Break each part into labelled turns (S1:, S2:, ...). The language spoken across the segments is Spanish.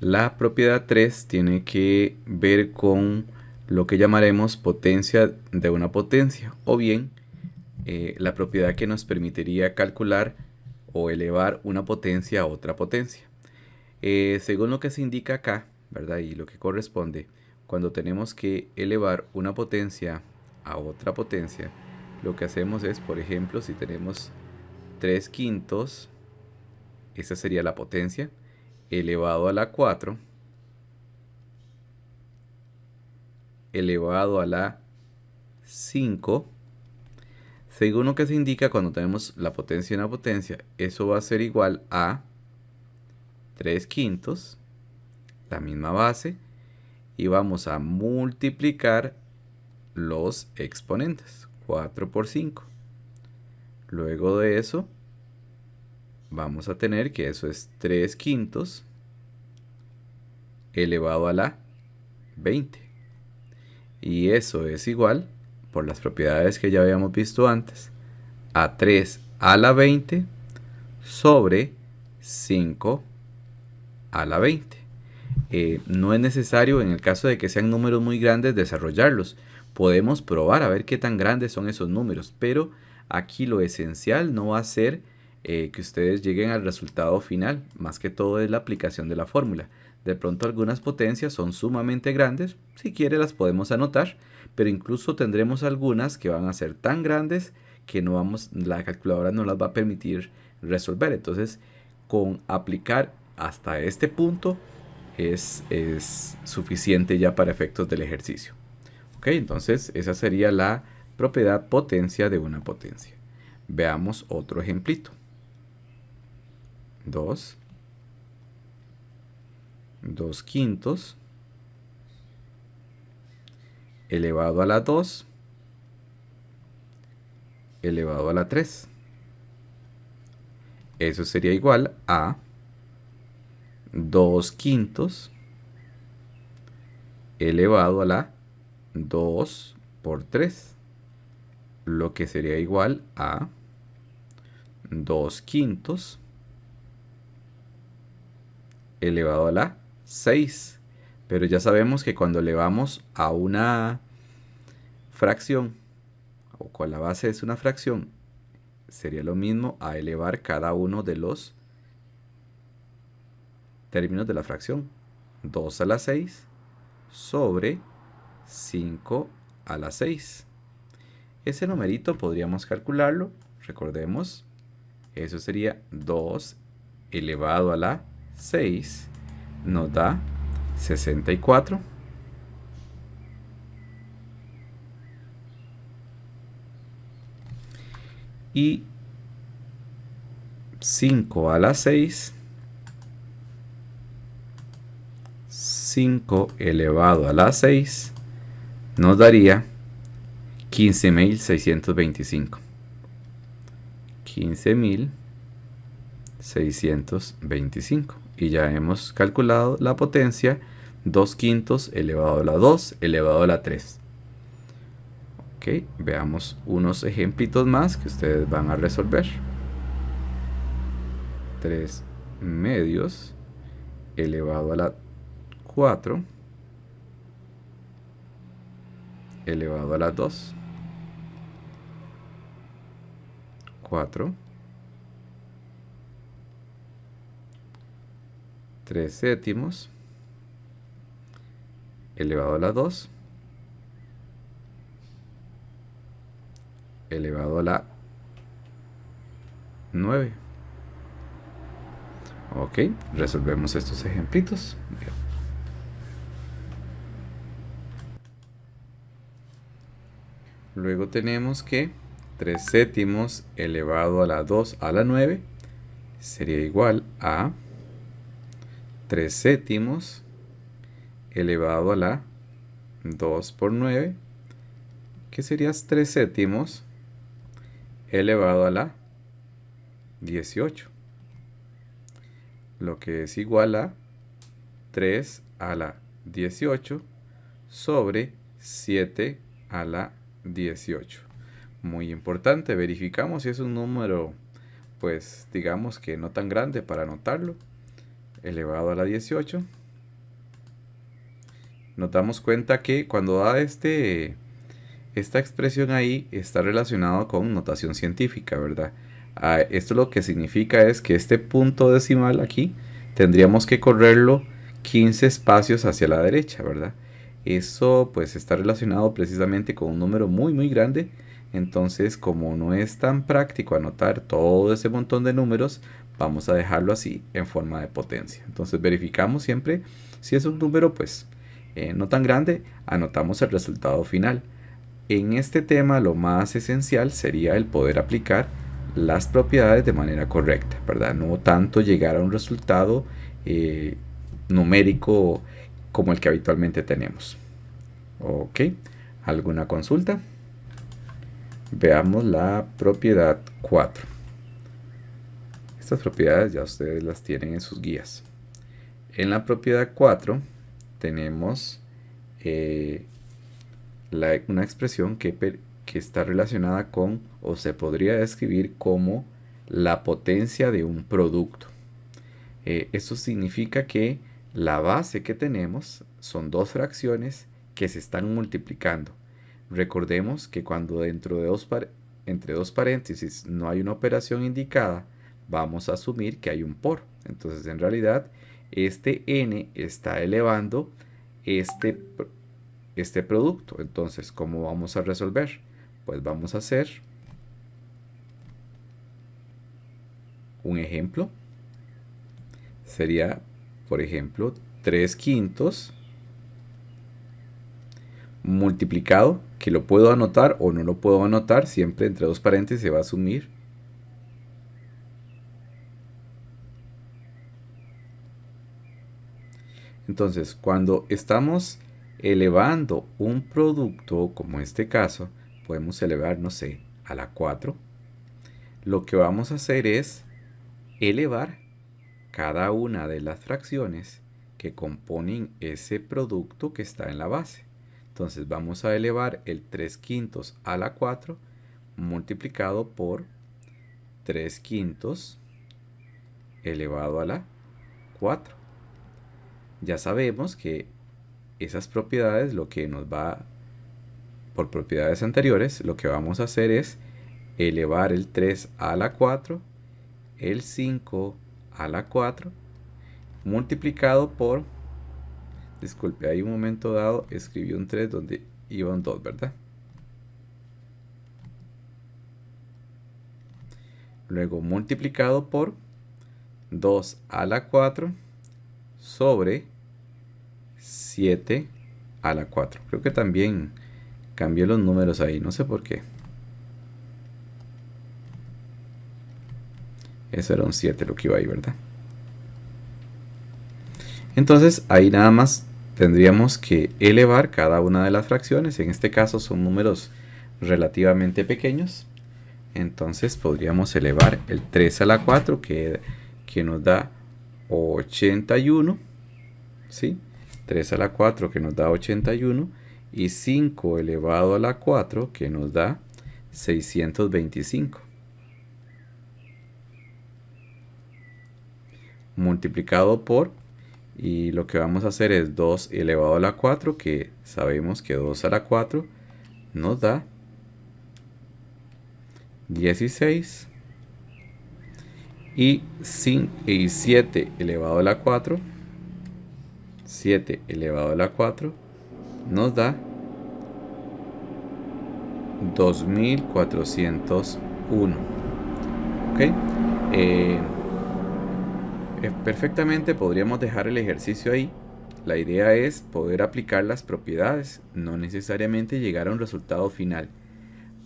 S1: La propiedad 3 tiene que ver con lo que llamaremos potencia de una potencia, o bien la propiedad que nos permitiría calcular o elevar una potencia a otra potencia. Según lo que se indica acá, ¿verdad? Y lo que corresponde, cuando tenemos que elevar una potencia a otra potencia, lo que hacemos es, por ejemplo, si tenemos 3 quintos, esa sería la potencia, elevado a la 4, elevado a la 5. Según lo que se indica, cuando tenemos la potencia en la potencia, eso va a ser igual a 3 quintos, la misma base, y vamos a multiplicar los exponentes, 4 por 5. Luego de eso, vamos a tener que eso es 3 quintos elevado a la 20. Y eso es igual, por las propiedades que ya habíamos visto antes, a 3 a la 20 sobre 5 a la 20. No es necesario, en el caso de que sean números muy grandes, desarrollarlos. Podemos probar a ver qué tan grandes son esos números, pero aquí lo esencial no va a ser que ustedes lleguen al resultado final, más que todo es la aplicación de la fórmula. De pronto algunas potencias son sumamente grandes, si quiere las podemos anotar, pero incluso tendremos algunas que van a ser tan grandes que la calculadora no las va a permitir resolver. Entonces, con aplicar hasta este punto es suficiente ya para efectos del ejercicio. Ok, entonces esa sería la propiedad potencia de una potencia. Veamos otro ejemplito. 2 quintos elevado a la 2 elevado a la 3. Eso sería igual a 2 quintos elevado a la 2 por 3, lo que sería igual a 2 quintos elevado a la 6. Pero ya sabemos que cuando elevamos a una fracción, o con la base es una fracción, sería lo mismo a elevar cada uno de los términos de la fracción. 2 a la 6 sobre 5 a la 6. Ese numerito podríamos calcularlo. Recordemos, eso sería 2 elevado a la 6. Nos da 64. Y 5 a la 6. 5 elevado a la 6 nos daría 15.625. 15.625. Y ya hemos calculado la potencia 2 quintos elevado a la 2 elevado a la 3. Ok, veamos unos ejemplitos más que ustedes van a resolver. 3 medios elevado a la 4 elevado a la 2. 4. 3 séptimos elevado a la 2 elevado a la 9. Ok, resolvemos estos ejemplitos. Luego tenemos que 3 séptimos elevado a la 2 a la 9 sería igual a 3 séptimos elevado a la 2 por 9, que sería 3 séptimos elevado a la 18, lo que es igual a 3 a la 18 sobre 7 a la 18. Muy importante, verificamos si es un número, pues digamos que no tan grande para anotarlo. Elevado a la 18, nos damos cuenta que cuando da esta expresión ahí está relacionado con notación científica, ¿verdad? Esto lo que significa es que este punto decimal aquí tendríamos que correrlo 15 espacios hacia la derecha, ¿verdad? Eso pues está relacionado precisamente con un número muy muy grande. Entonces, como no es tan práctico anotar todo ese montón de números, vamos a dejarlo así en forma de potencia. Entonces verificamos siempre si es un número pues no tan grande, anotamos el resultado final. En este tema lo más esencial sería el poder aplicar las propiedades de manera correcta, ¿verdad? No tanto llegar a un resultado eh, numérico como el que habitualmente tenemos. Ok, ¿alguna consulta? Veamos la propiedad 4. Estas propiedades ya ustedes las tienen en sus guías. En la propiedad 4 tenemos una expresión que está relacionada con, o se podría describir como, la potencia de un producto. Esto significa que la base que tenemos son dos fracciones que se están multiplicando. Recordemos que cuando entre dos paréntesis no hay una operación indicada, vamos a asumir que hay un por. Entonces, en realidad, este n está elevando este, este producto. Entonces, ¿cómo vamos a resolver? Pues vamos a hacer un ejemplo. Sería, por ejemplo, 3 quintos multiplicado, que lo puedo anotar o no lo puedo anotar, siempre entre dos paréntesis se va a asumir. Entonces, cuando estamos elevando un producto, como en este caso, podemos elevar, no sé, a la 4. Lo que vamos a hacer es elevar cada una de las fracciones que componen ese producto que está en la base. Entonces vamos a elevar el 3 quintos a la 4 multiplicado por 3 quintos elevado a la 4. Ya sabemos que esas propiedades, lo que nos va, por propiedades anteriores, lo que vamos a hacer es elevar el 3 a la 4, el 5 a la 4, multiplicado por, disculpe, hay un momento dado escribí un 3 donde iba un 2, ¿verdad? Luego multiplicado por 2 a la 4 sobre 7 a la 4. Creo que también cambié los números ahí, no sé por qué. Eso era un 7 lo que iba ahí, ¿verdad? Entonces ahí nada más tendríamos que elevar cada una de las fracciones. En este caso son números relativamente pequeños. Entonces podríamos elevar el 3 a la 4 que nos da 81. ¿Sí? 3 a la 4 que nos da 81. Y 5 elevado a la 4 que nos da 625. Multiplicado por, y lo que vamos a hacer es 2 elevado a la 4, que sabemos que 2 a la 4 nos da 16. Y 7 elevado a la 4, 7 elevado a la 4 nos da 2401. ¿Ok? Perfectamente podríamos dejar el ejercicio ahí. La idea es poder aplicar las propiedades, no necesariamente llegar a un resultado final,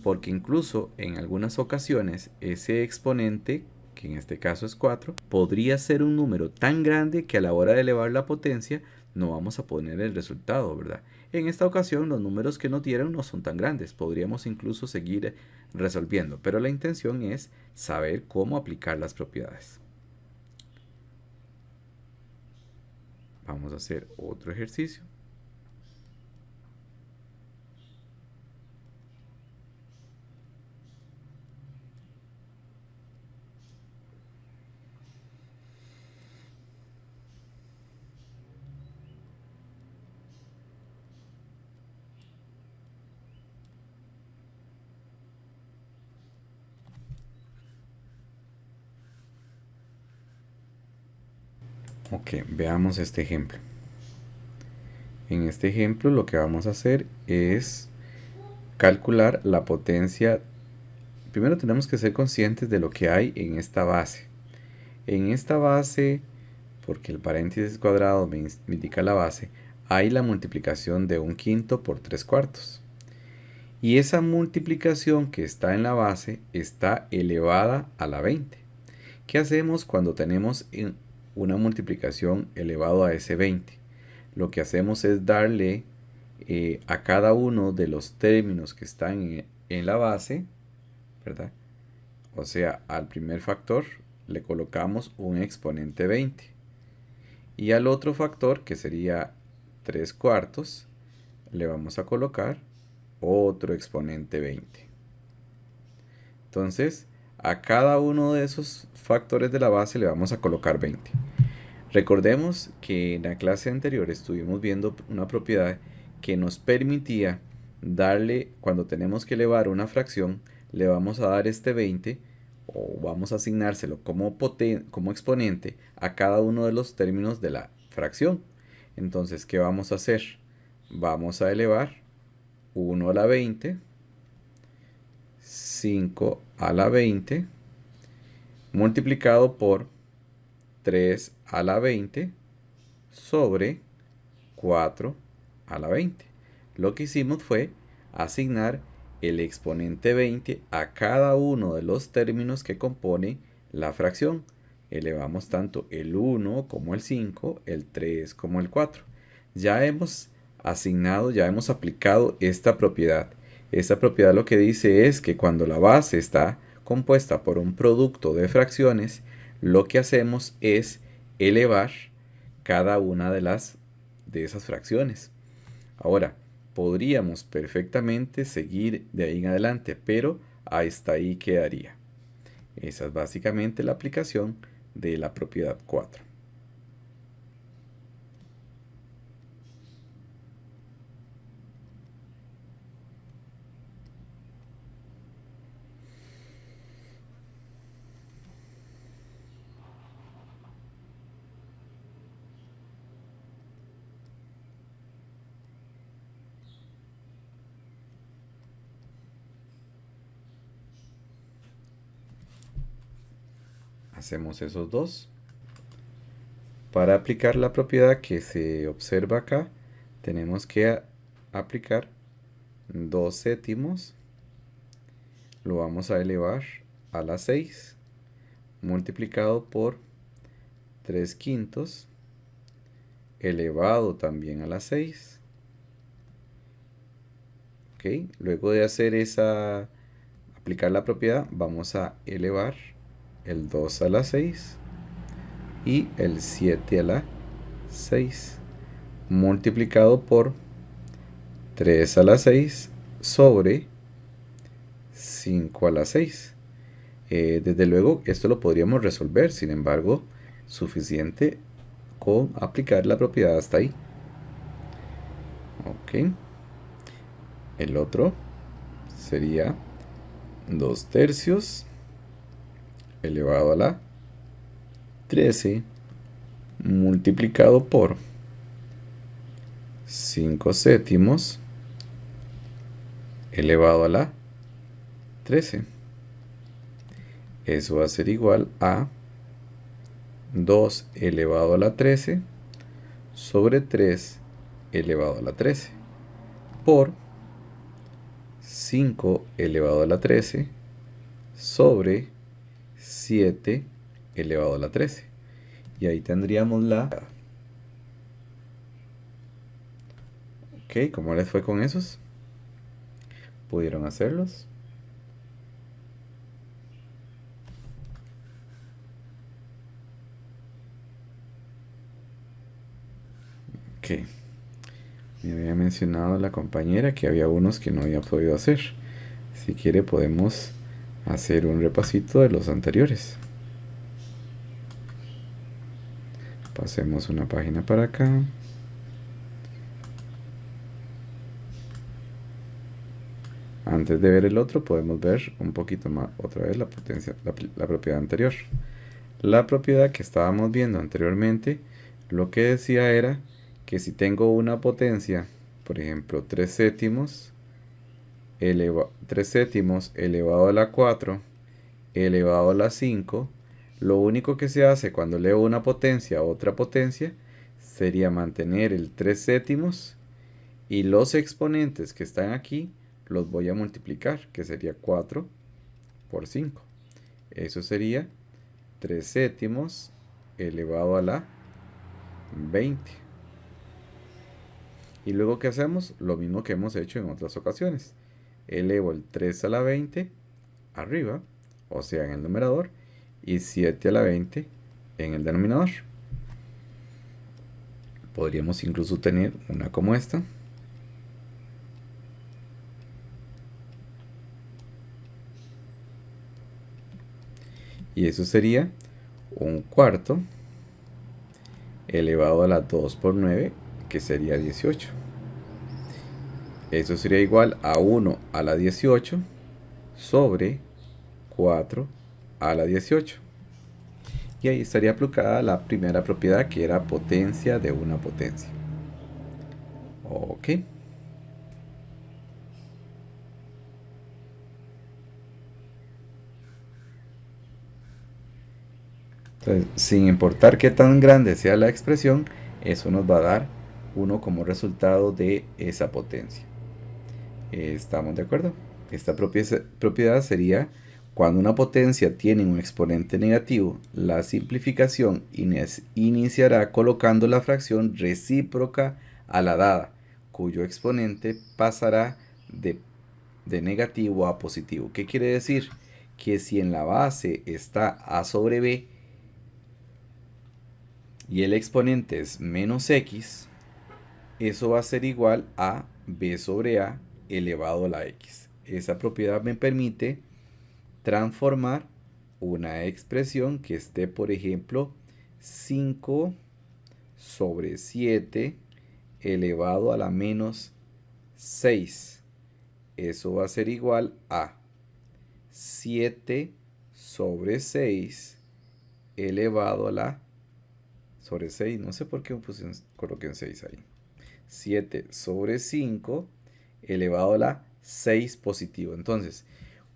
S1: porque incluso en algunas ocasiones ese exponente, que en este caso es 4, podría ser un número tan grande que a la hora de elevar la potencia no vamos a poner el resultado, ¿verdad? En esta ocasión los números que nos dieron no son tan grandes, podríamos incluso seguir resolviendo, pero la intención es saber cómo aplicar las propiedades. Vamos a hacer otro ejercicio. Ok, veamos este ejemplo. En este ejemplo lo que vamos a hacer es calcular la potencia. Primero tenemos que ser conscientes de lo que hay en esta base. En esta base, porque el paréntesis cuadrado me indica la base, hay la multiplicación de 1/5 por 3/4. Y esa multiplicación que está en la base está elevada a la 20. ¿Qué hacemos cuando tenemos una multiplicación elevado a ese 20? Lo que hacemos es darle a cada uno de los términos que están en la base, ¿verdad? O sea, al primer factor le colocamos un exponente 20. Y al otro factor, que sería 3/4, le vamos a colocar otro exponente 20. Entonces, a cada uno de esos factores de la base le vamos a colocar 20. Recordemos que en la clase anterior estuvimos viendo una propiedad que nos permitía darle, cuando tenemos que elevar una fracción, le vamos a dar este 20 o vamos a asignárselo como exponente a cada uno de los términos de la fracción. Entonces, ¿qué vamos a hacer? Vamos a elevar 1 a la 20, 5 a la 20, multiplicado por 3 a la 20 sobre 4 a la 20. Lo que hicimos fue asignar el exponente 20 a cada uno de los términos que compone la fracción. Elevamos tanto el 1 como el 5, el 3 como el 4. Ya hemos asignado, ya hemos aplicado esta propiedad. Esta propiedad lo que dice es que cuando la base está compuesta por un producto de fracciones, lo que hacemos es elevar cada una de esas fracciones. Ahora, podríamos perfectamente seguir de ahí en adelante, pero hasta ahí quedaría. Esa es básicamente la aplicación de la propiedad 4. Hacemos esos dos. Para aplicar la propiedad que se observa acá, tenemos que aplicar 2 séptimos. Lo vamos a elevar a la 6, multiplicado por 3/5, elevado también a la 6. ¿Ok? Luego de hacer aplicar la propiedad, vamos a elevar el 2 a la 6 y el 7 a la 6, multiplicado por 3 a la 6 sobre 5 a la 6. Desde luego, esto lo podríamos resolver, sin embargo, suficiente con aplicar la propiedad hasta ahí. Ok. El otro sería 2/3 elevado a la 13 multiplicado por 5 séptimos elevado a la 13. Eso va a ser igual a 2 elevado a la 13 sobre 3 elevado a la 13 por 5 elevado a la 13 sobre 7 elevado a la 13. Y ahí tendríamos la... Ok, ¿cómo les fue con esos? ¿Pudieron hacerlos? Ok. Me había mencionado la compañera que había unos que no había podido hacer. Si quiere podemos hacer un repasito de los anteriores. Pasemos una página para acá. Antes de ver el otro, podemos ver un poquito más otra vez la propiedad anterior. La propiedad que estábamos viendo anteriormente Lo que decía era que si tengo una potencia, por ejemplo, 3 séptimos, 3 séptimos elevado a la 4 elevado a la 5, lo único que se hace cuando elevo una potencia a otra potencia sería mantener el 3 séptimos y los exponentes que están aquí los voy a multiplicar, que sería 4 por 5. Eso sería 3 séptimos elevado a la 20. Y luego, ¿qué hacemos? Lo mismo que hemos hecho en otras ocasiones. Elevo el 3 a la 20 arriba, o sea, en el numerador, y 7 a la 20 en el denominador. Podríamos incluso tener una como esta. Y eso sería un cuarto elevado a la 2 por 9, que sería 18. Eso sería igual a 1 a la 18 sobre 4 a la 18. Y ahí estaría aplicada la primera propiedad, que era potencia de una potencia. Ok. Entonces, sin importar qué tan grande sea la expresión, eso nos va a dar 1 como resultado de esa potencia. ¿Estamos de acuerdo? Esta propiedad sería: cuando una potencia tiene un exponente negativo, la simplificación iniciará colocando la fracción recíproca a la dada, cuyo exponente pasará de negativo a positivo. ¿Qué quiere decir? Que si en la base está a sobre b y el exponente es menos x, eso va a ser igual a b sobre a elevado a la x. Esa propiedad me permite transformar una expresión que esté, por ejemplo, 5 sobre 7 elevado a la menos 6. Eso va a ser igual a 7 sobre 6 elevado a la sobre 6, no sé por qué coloqué en 6 ahí. 7 sobre 5 elevado a la 6 positivo. Entonces,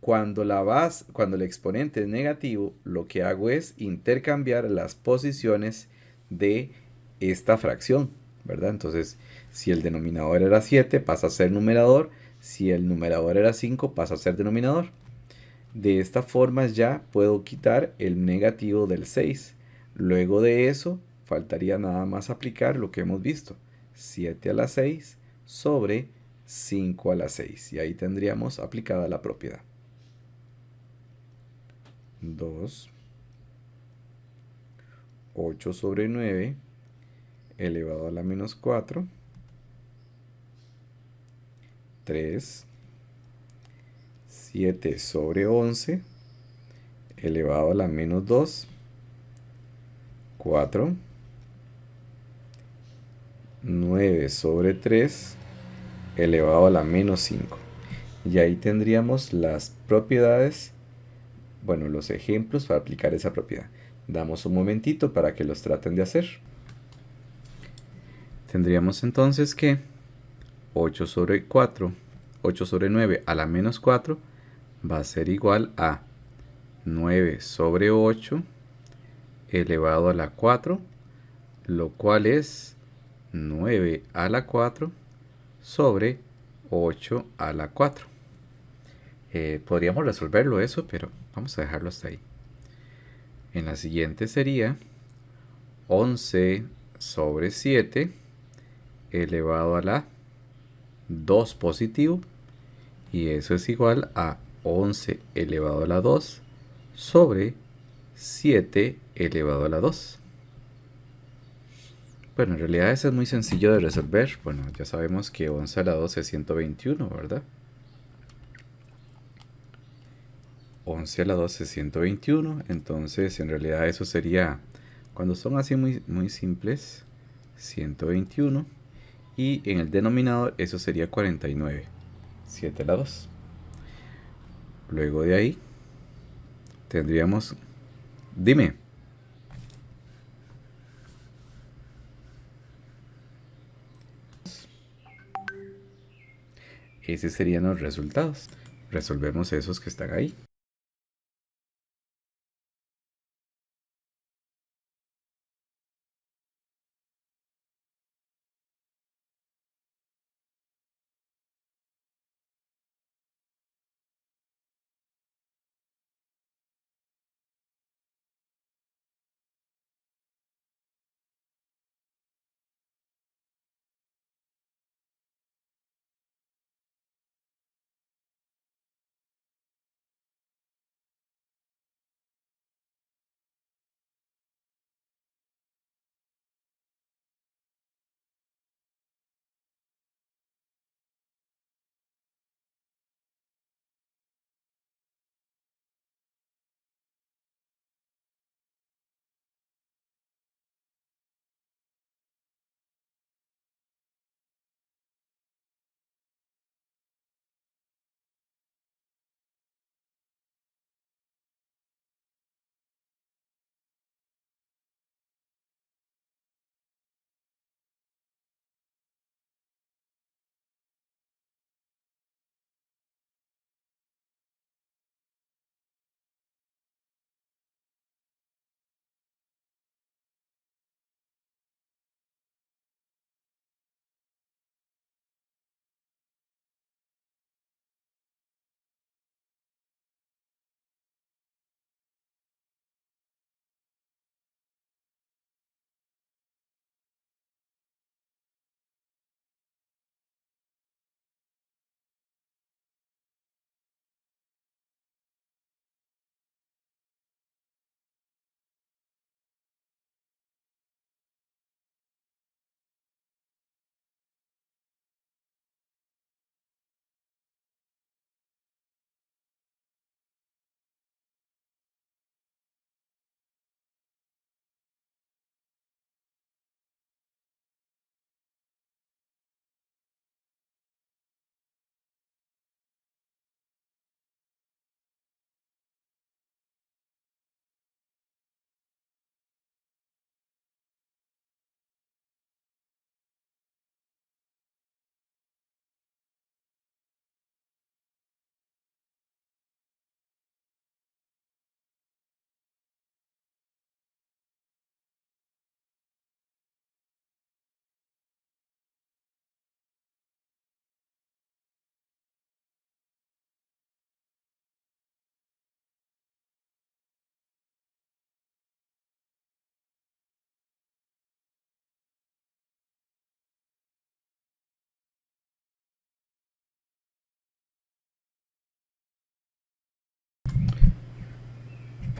S1: cuando el exponente es negativo, lo que hago es intercambiar las posiciones de esta fracción, ¿verdad? Entonces, si el denominador era 7, pasa a ser numerador. Si el numerador era 5, pasa a ser denominador. De esta forma ya puedo quitar el negativo del 6. Luego de eso, faltaría nada más aplicar lo que hemos visto: 7 a la 6 sobre 5 a la 6. Y ahí tendríamos aplicada la propiedad. 2, 8 sobre 9 elevado a la menos 4, 3, 7 sobre 11 elevado a la menos 2, 4, 9 sobre 3 elevado a la menos 5. Y ahí tendríamos las propiedades, bueno, los ejemplos para aplicar esa propiedad. Damos un momentito para que los traten de hacer. Tendríamos entonces que 8 sobre 4, 8 sobre 9 a la menos 4 va a ser igual a 9 sobre 8 elevado a la 4, lo cual es 9 a la 4 sobre 8 a la 4. Podríamos resolverlo eso, pero vamos a dejarlo hasta ahí. En la siguiente sería 11 sobre 7 elevado a la 2 positivo, y eso es igual a 11 elevado a la 2 sobre 7 elevado a la 2. Bueno, en realidad eso es muy sencillo de resolver. Bueno, ya sabemos que 11 a la 2 es 121, ¿verdad? 11 a la 2 es 121, entonces en realidad eso sería, cuando son así muy simples, 121, y en el denominador eso sería 49, 7 a la 2. Luego de ahí tendríamos, dime. Esos serían los resultados. Resolvemos esos que están ahí.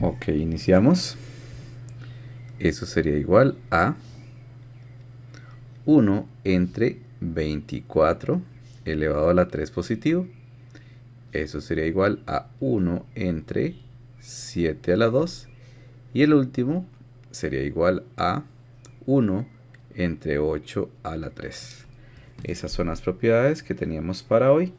S1: Ok, iniciamos. Eso sería igual a 1 entre 24 elevado a la 3 positivo. Eso sería igual a 1 entre 7 a la 2. Y el último sería igual a 1 entre 8 a la 3. Esas son las propiedades que teníamos para hoy.